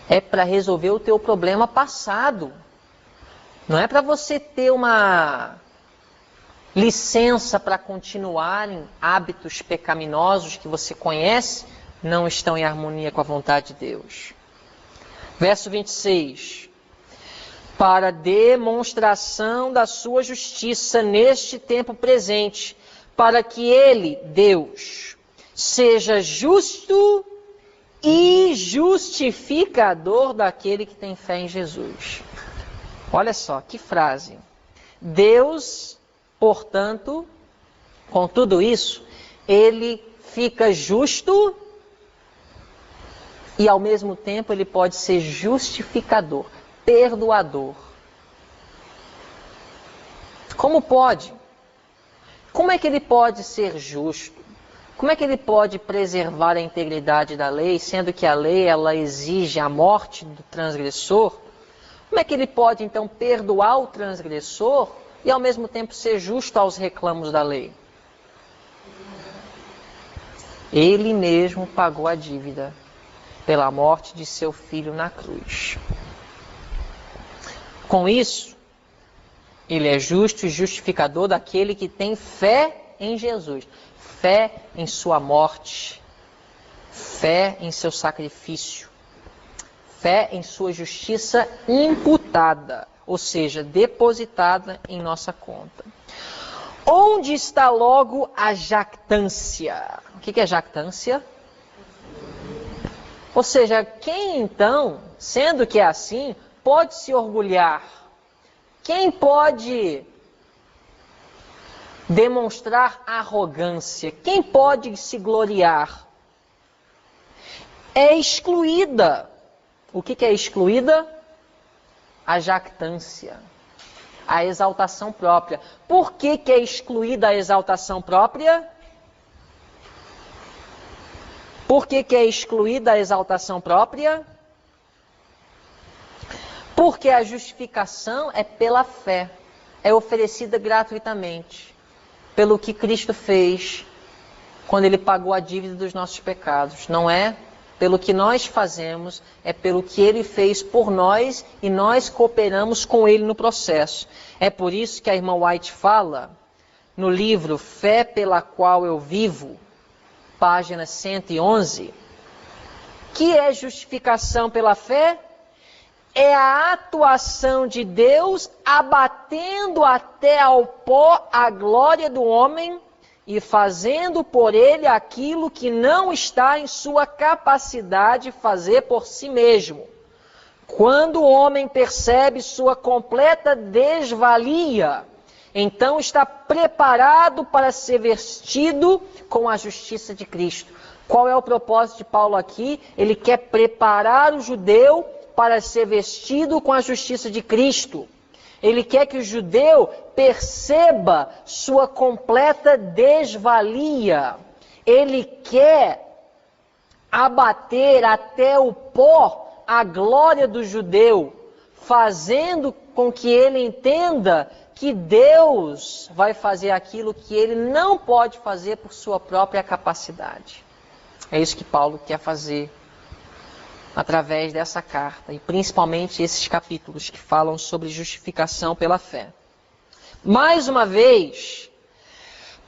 é para resolver o teu problema passado. Não é para você ter uma licença para continuar em hábitos pecaminosos que você conhece, não estão em harmonia com a vontade de Deus. Verso 26. Para demonstração da sua justiça neste tempo presente, para que Ele, Deus, seja justo e justificador daquele que tem fé em Jesus. Olha só, que frase. Deus, portanto, com tudo isso, Ele fica justo e ao mesmo tempo Ele pode ser justificador, perdoador. Como pode? Como é que Ele pode ser justo? Como é que Ele pode preservar a integridade da lei, sendo que a lei ela exige a morte do transgressor? Como é que Ele pode, então, perdoar o transgressor e, ao mesmo tempo, ser justo aos reclamos da lei? Ele mesmo pagou a dívida pela morte de seu filho na cruz. Com isso, Ele é justo e justificador daquele que tem fé em Jesus. Fé em sua morte, fé em seu sacrifício, fé em sua justiça imputada, ou seja, depositada em nossa conta. Onde está logo a jactância? O que é jactância? Ou seja, quem então, sendo que é assim, pode se orgulhar? Quem pode demonstrar arrogância? Quem pode se gloriar? É excluída. O que é excluída? A jactância, a exaltação própria. Por que é excluída a exaltação própria? Por que é excluída a exaltação própria? Porque a justificação é pela fé, é oferecida gratuitamente, pelo que Cristo fez quando Ele pagou a dívida dos nossos pecados. Não é pelo que nós fazemos, é pelo que Ele fez por nós e nós cooperamos com Ele no processo. É por isso que a irmã White fala no livro Fé pela Qual Eu Vivo, página 111, que é justificação pela fé? É a atuação de Deus abatendo até ao pó a glória do homem e fazendo por ele aquilo que não está em sua capacidade de fazer por si mesmo. Quando o homem percebe sua completa desvalia, então está preparado para ser vestido com a justiça de Cristo. Qual é o propósito de Paulo aqui? Ele quer preparar o judeu para ser vestido com a justiça de Cristo. Ele quer que o judeu perceba sua completa desvalia. Ele quer abater até o pó a glória do judeu, fazendo com que ele entenda que Deus vai fazer aquilo que ele não pode fazer por sua própria capacidade. É isso que Paulo quer fazer através dessa carta, e principalmente esses capítulos que falam sobre justificação pela fé. Mais uma vez,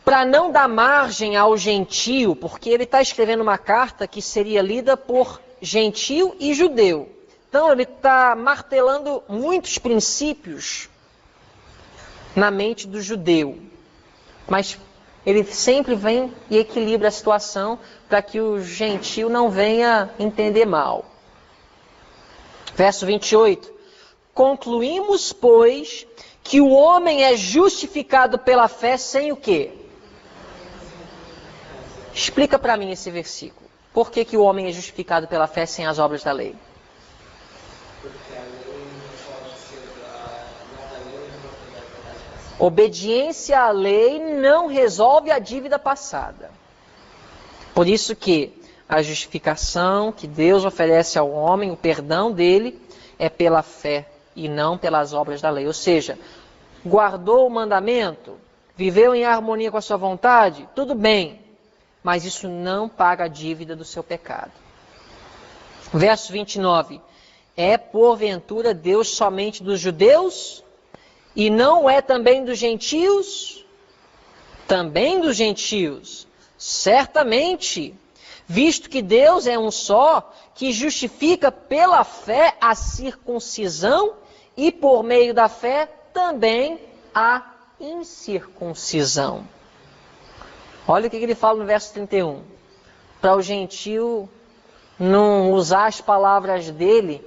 para não dar margem ao gentio, porque ele está escrevendo uma carta que seria lida por gentio e judeu. Então ele está martelando muitos princípios na mente do judeu. Mas ele sempre vem e equilibra a situação para que o gentio não venha entender mal. Verso 28. Concluímos, pois, que o homem é justificado pela fé sem o quê? Explica para mim esse versículo. Por que o homem é justificado pela fé sem as obras da lei? Obediência à lei não resolve a dívida passada. Por isso que a justificação que Deus oferece ao homem, o perdão dele, é pela fé e não pelas obras da lei. Ou seja, guardou o mandamento, viveu em harmonia com a sua vontade, tudo bem, mas isso não paga a dívida do seu pecado. Verso 29. É porventura Deus somente dos judeus? E não é também dos gentios? Também dos gentios. Certamente, visto que Deus é um só, que justifica pela fé a circuncisão e por meio da fé também a incircuncisão. Olha o que ele fala no verso 31. Para o gentio não usar as palavras dele,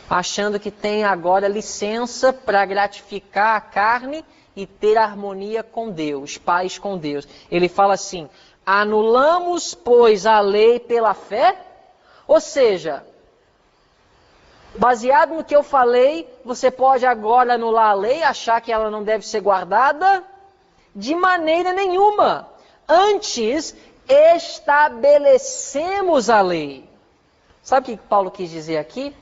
achando que tem agora licença para gratificar a carne e ter harmonia com Deus, paz com Deus. Ele fala assim: anulamos, pois, a lei pela fé? Ou seja, baseado no que eu falei, você pode agora anular a lei, achar que ela não deve ser guardada? De maneira nenhuma. Antes, estabelecemos a lei. Sabe o que Paulo quis dizer aqui?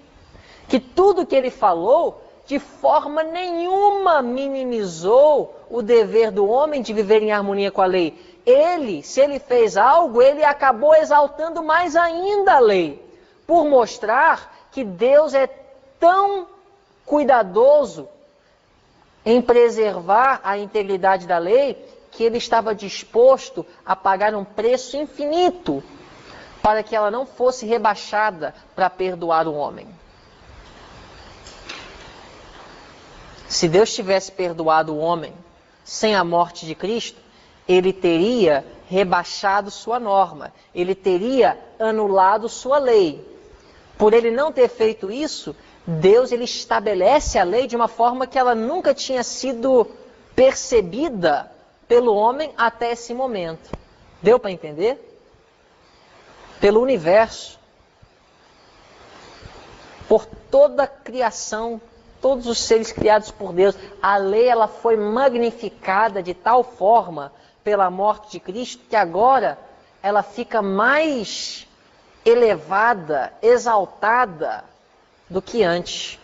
Que tudo que ele falou, de forma nenhuma minimizou o dever do homem de viver em harmonia com a lei. Ele, se ele fez algo, ele acabou exaltando mais ainda a lei, por mostrar que Deus é tão cuidadoso em preservar a integridade da lei, que ele estava disposto a pagar um preço infinito para que ela não fosse rebaixada para perdoar o homem. Se Deus tivesse perdoado o homem sem a morte de Cristo, ele teria rebaixado sua norma, ele teria anulado sua lei. Por ele não ter feito isso, Deus ele estabelece a lei de uma forma que ela nunca tinha sido percebida pelo homem até esse momento. Deu para entender? Pelo universo, por toda a criação, todos os seres criados por Deus, a lei ela foi magnificada de tal forma pela morte de Cristo que agora ela fica mais elevada, exaltada do que antes.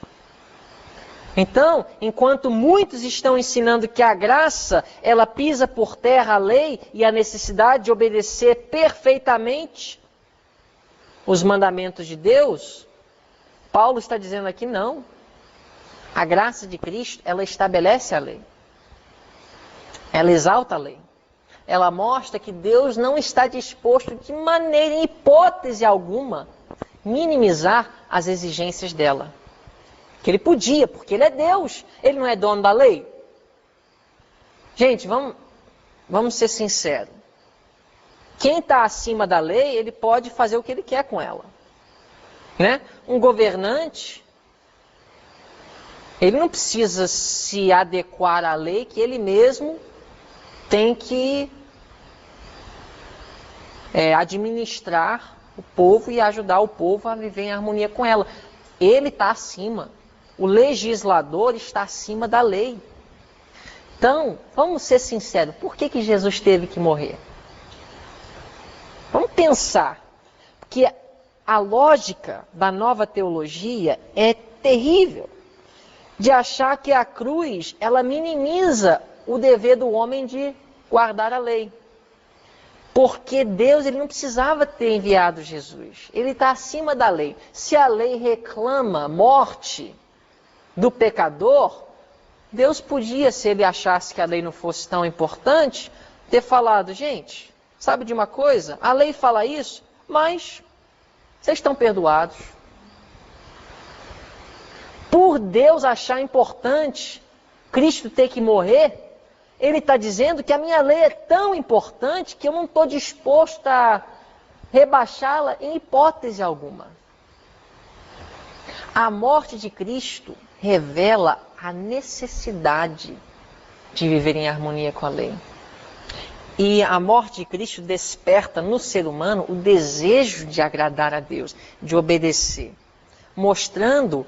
Então, enquanto muitos estão ensinando que a graça, ela pisa por terra a lei e a necessidade de obedecer perfeitamente os mandamentos de Deus, Paulo está dizendo aqui não. A graça de Cristo, ela estabelece a lei. Ela exalta a lei. Ela mostra que Deus não está disposto de maneira, em hipótese alguma, minimizar as exigências dela. Que ele podia, porque ele é Deus, ele não é dono da lei. Gente, vamos ser sinceros. Quem está acima da lei, ele pode fazer o que ele quer com ela. Né? Um governante, ele não precisa se adequar à lei que ele mesmo tem que administrar o povo e ajudar o povo a viver em harmonia com ela. Ele está acima. O legislador está acima da lei. Então, vamos ser sinceros, por que Jesus teve que morrer? Vamos pensar, porque a lógica da nova teologia é terrível, de achar que a cruz, ela minimiza o dever do homem de guardar a lei. Porque Deus ele não precisava ter enviado Jesus. Ele está acima da lei. Se a lei reclama morte do pecador, Deus podia, se ele achasse que a lei não fosse tão importante, ter falado, gente, sabe de uma coisa? A lei fala isso, mas vocês estão perdoados. Por Deus achar importante Cristo ter que morrer, ele está dizendo que a minha lei é tão importante que eu não estou disposto a rebaixá-la em hipótese alguma. A morte de Cristo revela a necessidade de viver em harmonia com a lei. E a morte de Cristo desperta no ser humano o desejo de agradar a Deus, de obedecer, mostrando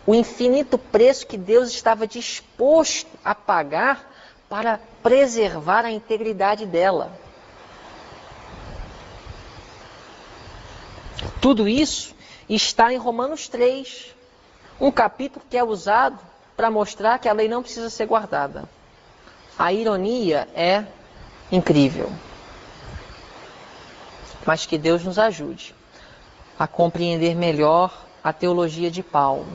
o infinito preço que Deus estava disposto a pagar para preservar a integridade dela. Tudo isso está em Romanos 3, um capítulo que é usado para mostrar que a lei não precisa ser guardada. A ironia é incrível. Mas que Deus nos ajude a compreender melhor a teologia de Paulo,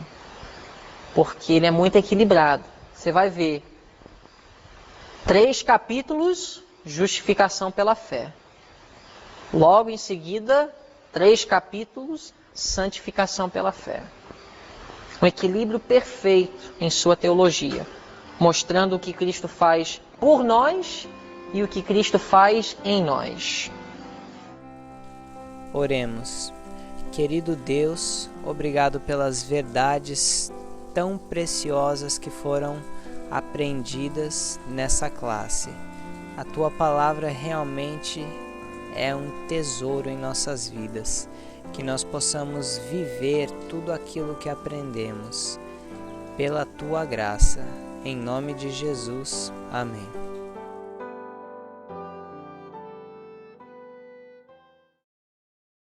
porque ele é muito equilibrado. Você vai ver 3 capítulos, justificação pela fé. Logo em seguida, 3 capítulos, santificação pela fé. Um equilíbrio perfeito em sua teologia, mostrando o que Cristo faz por nós e o que Cristo faz em nós. Oremos. Querido Deus, obrigado pelas verdades tão preciosas que foram aprendidas nessa classe. A Tua palavra realmente é um tesouro em nossas vidas, que nós possamos viver tudo aquilo que aprendemos, pela Tua graça. Em nome de Jesus. Amém.